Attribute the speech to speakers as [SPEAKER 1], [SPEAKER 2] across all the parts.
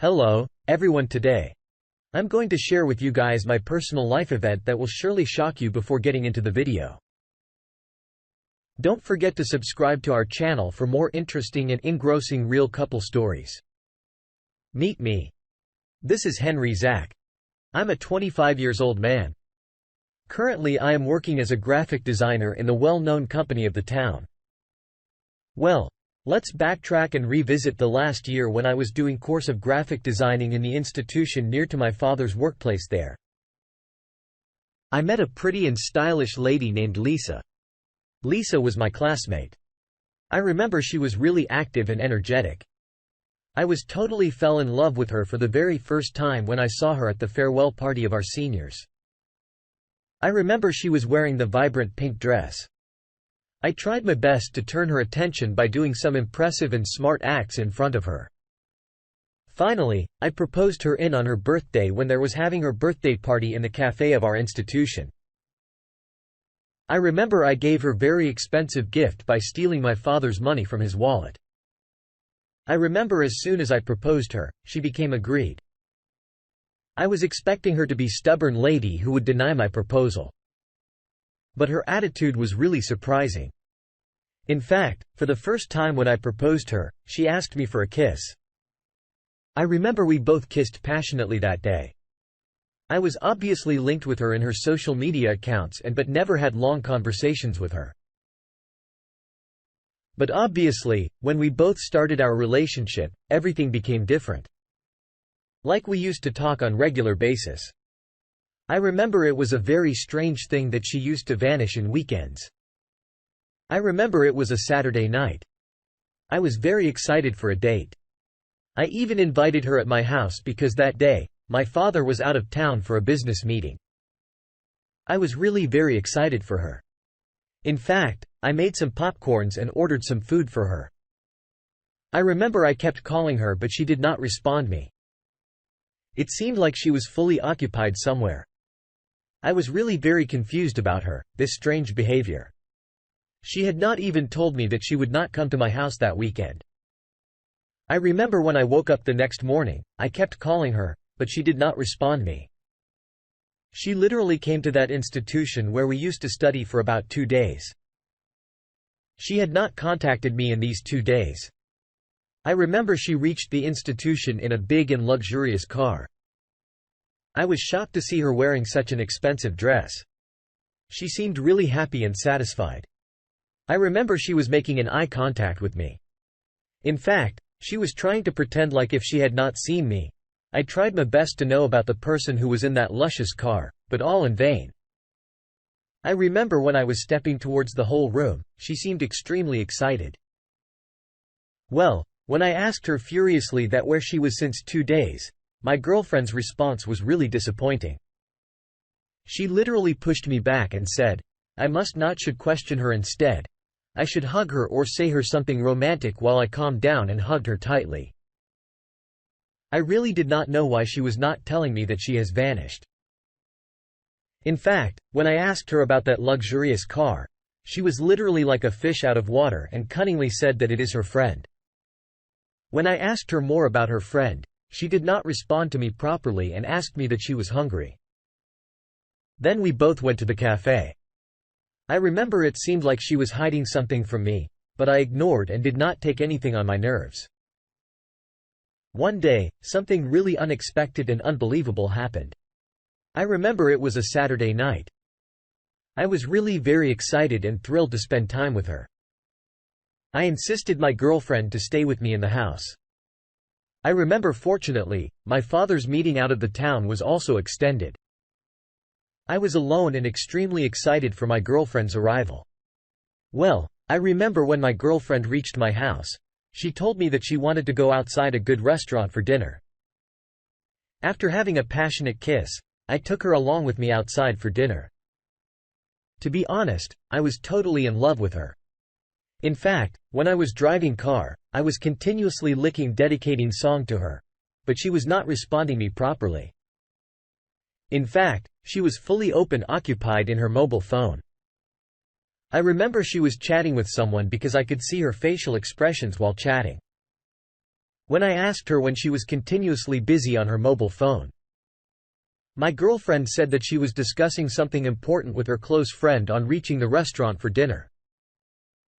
[SPEAKER 1] Hello, everyone. Today, I'm going to share with you guys my personal life event that will surely shock you before getting into the video. Don't forget to subscribe to our channel for more interesting and engrossing real couple stories. Meet me. This is Henry Zach. I'm a 25 years old man. Currently I am working as a graphic designer in the well-known company of the town. Well, let's backtrack and revisit the last year when I was doing course of graphic designing in the institution near to my father's workplace there. I met a pretty and stylish lady named Lisa. Lisa was my classmate. I remember she was really active and energetic. I was totally fell in love with her for the very first time when I saw her at the farewell party of our seniors. I remember she was wearing the vibrant pink dress. I tried my best to turn her attention by doing some impressive and smart acts in front of her. Finally, I proposed her on her birthday when there was having her birthday party in the cafe of our institution. I remember I gave her very expensive gift by stealing my father's money from his wallet. I remember as soon as I proposed her, she became agreed. I was expecting her to be stubborn lady who would deny my proposal. But her attitude was really surprising. In fact, for the first time when I proposed her, she asked me for a kiss. I remember we both kissed passionately that day. I was obviously linked with her in her social media accounts but never had long conversations with her. But obviously, when we both started our relationship, everything became different. Like we used to talk on regular basis. I remember it was a very strange thing that she used to vanish in weekends. I remember it was a Saturday night. I was very excited for a date. I even invited her at my house because that day, my father was out of town for a business meeting. I was really very excited for her. In fact, I made some popcorns and ordered some food for her. I remember I kept calling her but she did not respond me. It seemed like she was fully occupied somewhere. I was really very confused about this strange behavior. She had not even told me that she would not come to my house that weekend. I remember when I woke up the next morning, I kept calling her, but she did not respond me. She literally came to that institution where we used to study for about 2 days. She had not contacted me in these 2 days. I remember she reached the institution in a big and luxurious car. I was shocked to see her wearing such an expensive dress. She seemed really happy and satisfied. I remember she was making an eye contact with me. In fact, she was trying to pretend like if she had not seen me. I tried my best to know about the person who was in that luscious car, but all in vain. I remember when I was stepping towards the whole room, she seemed extremely excited. Well, when I asked her furiously that where she was since 2 days, my girlfriend's response was really disappointing. She literally pushed me back and said, I should question her instead. I should hug her or say her something romantic while I calmed down and hugged her tightly. I really did not know why she was not telling me that she has vanished. In fact, when I asked her about that luxurious car, she was literally like a fish out of water and cunningly said that it is her friend. When I asked her more about her friend, she did not respond to me properly and asked me that she was hungry. Then we both went to the cafe. I remember it seemed like she was hiding something from me, but I ignored and did not take anything on my nerves. One day, something really unexpected and unbelievable happened. I remember it was a Saturday night. I was really very excited and thrilled to spend time with her. I insisted my girlfriend to stay with me in the house. I remember fortunately, my father's meeting out of the town was also extended. I was alone and extremely excited for my girlfriend's arrival. Well, I remember when my girlfriend reached my house, she told me that she wanted to go outside a good restaurant for dinner. After having a passionate kiss, I took her along with me outside for dinner. To be honest, I was totally in love with her. In fact, when I was driving car, I was continuously dedicating song to her, but she was not responding me properly. In fact, she was fully occupied in her mobile phone. I remember she was chatting with someone because I could see her facial expressions while chatting. when I asked her when she was continuously busy on her mobile phone. My girlfriend said that she was discussing something important with her close friend on reaching the restaurant for dinner.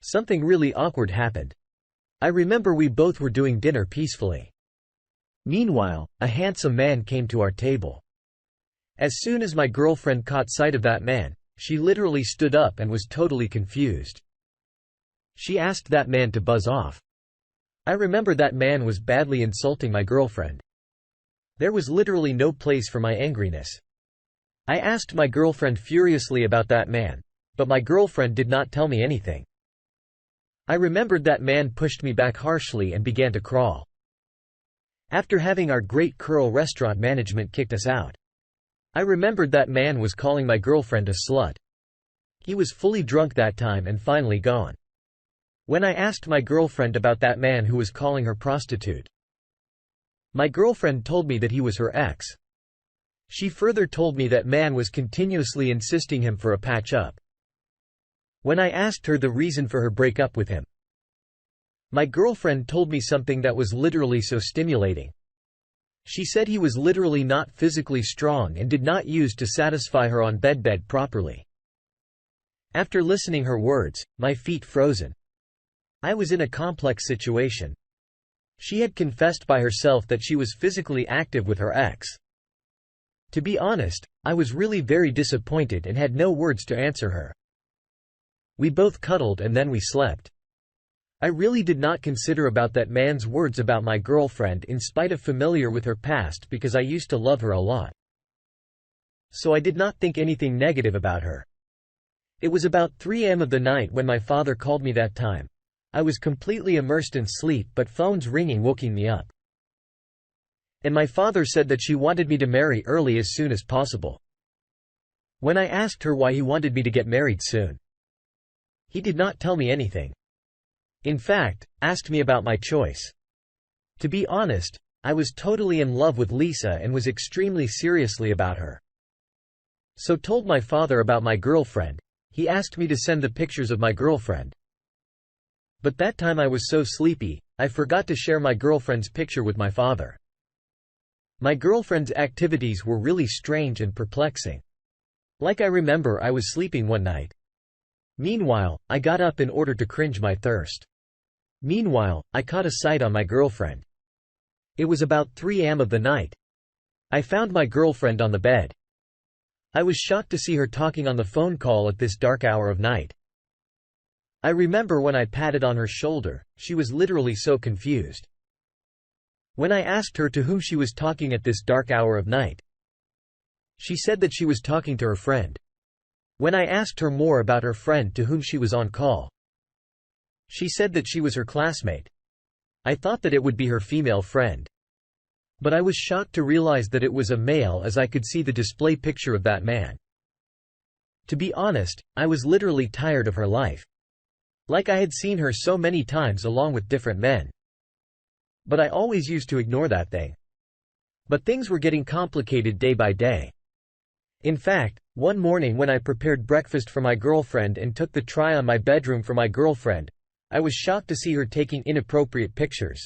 [SPEAKER 1] Something really awkward happened. I remember we both were doing dinner peacefully. Meanwhile, a handsome man came to our table. As soon as my girlfriend caught sight of that man, she literally stood up and was totally confused. She asked that man to buzz off. I remember that man was badly insulting my girlfriend. There was literally no place for my angriness. I asked my girlfriend furiously about that man, but my girlfriend did not tell me anything. I remembered that man pushed me back harshly and began to crawl. After having our great curl restaurant management kicked us out, I remembered that man was calling my girlfriend a slut. He was fully drunk that time and finally gone. When I asked my girlfriend about that man who was calling her prostitute, my girlfriend told me that he was her ex. She further told me that man was continuously insisting him for a patch-up. When I asked her the reason for her breakup with him, my girlfriend told me something that was literally so stimulating. She said he was literally not physically strong and did not use to satisfy her on bed properly. After listening her words, my feet frozen. I was in a complex situation. She had confessed by herself that she was physically active with her ex. To be honest, I was really very disappointed and had no words to answer her. We both cuddled and then we slept. I really did not consider about that man's words about my girlfriend in spite of familiar with her past because I used to love her a lot. So I did not think anything negative about her. It was about 3 a.m. of the night when my father called me that time. I was completely immersed in sleep but phone's ringing woking me up. And my father said that she wanted me to marry early as soon as possible. When I asked her why he wanted me to get married soon, he did not tell me anything. In fact, asked me about my choice. To be honest, I was totally in love with Lisa and was extremely seriously about her. So told my father about my girlfriend. He asked me to send the pictures of my girlfriend. But that time I was so sleepy, I forgot to share my girlfriend's picture with my father. My girlfriend's activities were really strange and perplexing. Like I remember I was sleeping one night. Meanwhile, I got up in order to quench my thirst. Meanwhile, I caught a sight on my girlfriend. It was about 3 a.m. of the night. I found my girlfriend on the bed. I was shocked to see her talking on the phone call at this dark hour of night. I remember when I patted on her shoulder, she was literally so confused. When I asked her to whom she was talking at this dark hour of night, she said that she was talking to her friend. When I asked her more about her friend to whom she was on call, she said that she was her classmate. I thought that it would be her female friend. But I was shocked to realize that it was a male as I could see the display picture of that man. To be honest, I was literally tired of her life. Like I had seen her so many times along with different men. But I always used to ignore that thing. But things were getting complicated day by day. In fact, one morning when I prepared breakfast for my girlfriend and took the try on my bedroom for my girlfriend, I was shocked to see her taking inappropriate pictures.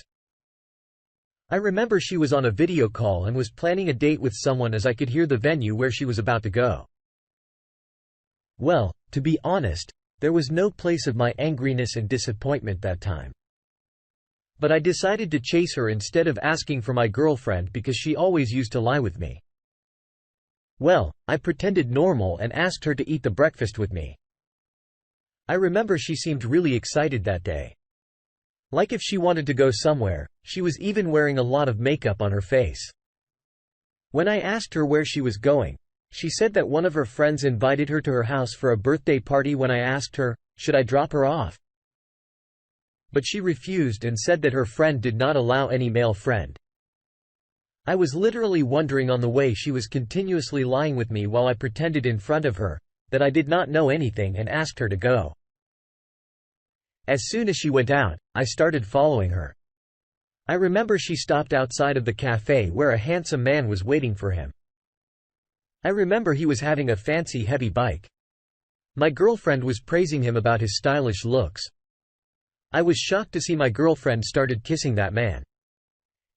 [SPEAKER 1] I remember she was on a video call and was planning a date with someone as I could hear the venue where she was about to go. Well, to be honest, there was no place of my angriness and disappointment that time. But I decided to chase her instead of asking for my girlfriend because she always used to lie with me. Well, I pretended normal and asked her to eat the breakfast with me. I remember she seemed really excited that day. Like if she wanted to go somewhere, she was even wearing a lot of makeup on her face. When I asked her where she was going, she said that one of her friends invited her to her house for a birthday party. When I asked her, should I drop her off? But she refused and said that her friend did not allow any male friend. I was literally wondering on the way she was continuously lying with me while I pretended in front of her that I did not know anything and asked her to go. As soon as she went out, I started following her. I remember she stopped outside of the cafe where a handsome man was waiting for him. I remember he was having a fancy heavy bike. My girlfriend was praising him about his stylish looks. I was shocked to see my girlfriend started kissing that man.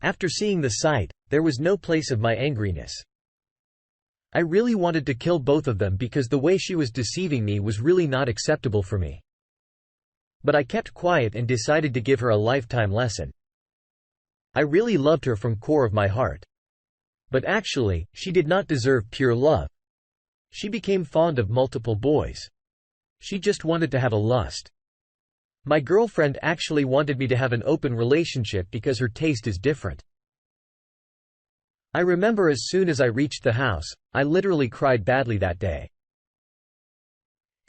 [SPEAKER 1] After seeing the sight, there was no place of my angriness. I really wanted to kill both of them because the way she was deceiving me was really not acceptable for me. But I kept quiet and decided to give her a lifetime lesson. I really loved her from core of my heart. But actually, she did not deserve pure love. She became fond of multiple boys. She just wanted to have a lust. My girlfriend actually wanted me to have an open relationship because her taste is different. I remember as soon as I reached the house, I literally cried badly that day.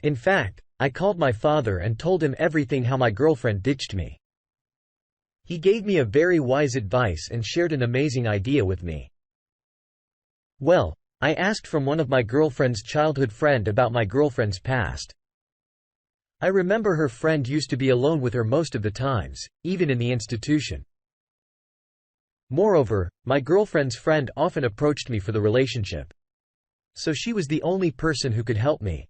[SPEAKER 1] In fact, I called my father and told him everything how my girlfriend ditched me. He gave me a very wise advice and shared an amazing idea with me. Well, I asked from one of my girlfriend's childhood friend about my girlfriend's past. I remember her friend used to be alone with her most of the times, even in the institution. Moreover, my girlfriend's friend often approached me for the relationship. So she was the only person who could help me.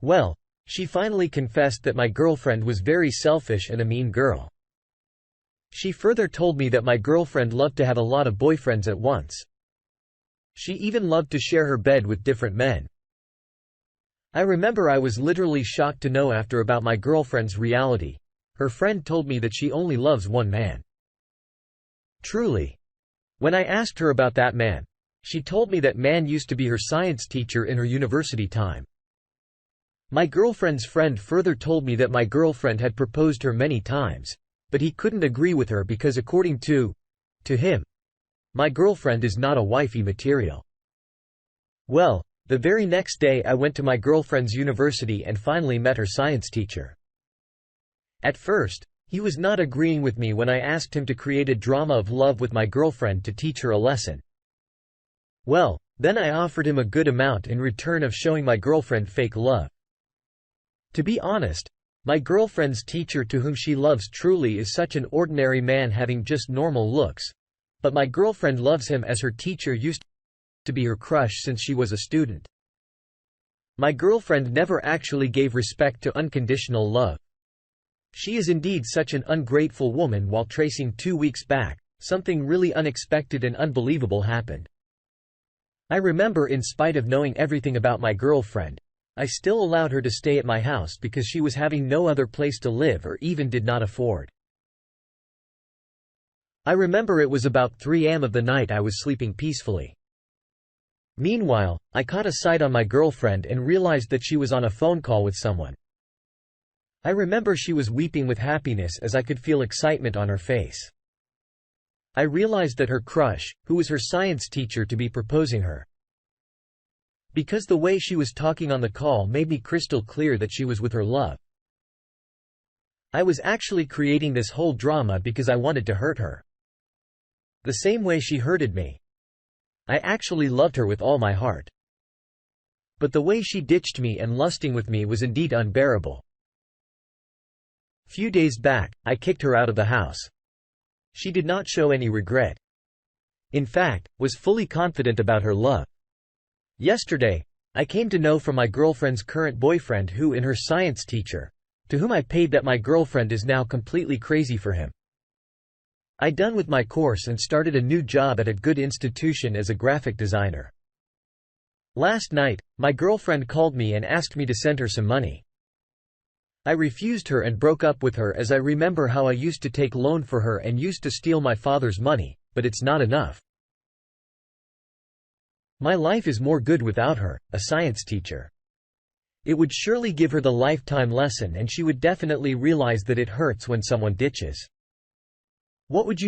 [SPEAKER 1] Well, she finally confessed that my girlfriend was very selfish and a mean girl. She further told me that my girlfriend loved to have a lot of boyfriends at once. She even loved to share her bed with different men. I remember I was literally shocked to know after about my girlfriend's reality. Her friend told me that she only loves one man. Truly. When I asked her about that man, she told me that man used to be her science teacher in her university time. My girlfriend's friend further told me that my girlfriend had proposed her many times, but he couldn't agree with her because according to him, my girlfriend is not a wifey material. Well, the very next day I went to my girlfriend's university and finally met her science teacher. At first, he was not agreeing with me when I asked him to create a drama of love with my girlfriend to teach her a lesson. Well, then I offered him a good amount in return of showing my girlfriend fake love. To be honest, my girlfriend's teacher to whom she loves truly is such an ordinary man having just normal looks, but my girlfriend loves him as her teacher used to be her crush since she was a student. My girlfriend never actually gave respect to unconditional love. She is indeed such an ungrateful woman. While tracing 2 weeks back, something really unexpected and unbelievable happened. I remember in spite of knowing everything about my girlfriend, I still allowed her to stay at my house because she was having no other place to live or even did not afford. I remember it was about 3 am of the night I was sleeping peacefully. Meanwhile, I caught a sight on my girlfriend and realized that she was on a phone call with someone. I remember she was weeping with happiness as I could feel excitement on her face. I realized that her crush, who was her science teacher, to be proposing her. Because the way she was talking on the call made me crystal clear that she was with her love. I was actually creating this whole drama because I wanted to hurt her. The same way she hurted me. I actually loved her with all my heart. But the way she ditched me and lusting with me was indeed unbearable. Few days back, I kicked her out of the house. She did not show any regret. In fact, was fully confident about her love. Yesterday, I came to know from my girlfriend's current boyfriend who in her science teacher, to whom I paid, that my girlfriend is now completely crazy for him. I done with my course and started a new job at a good institution as a graphic designer. Last night, my girlfriend called me and asked me to send her some money. I refused her and broke up with her as I remember how I used to take loan for her and used to steal my father's money, but it's not enough. My life is more good without her, a science teacher. It would surely give her the lifetime lesson and she would definitely realize that it hurts when someone ditches. What would you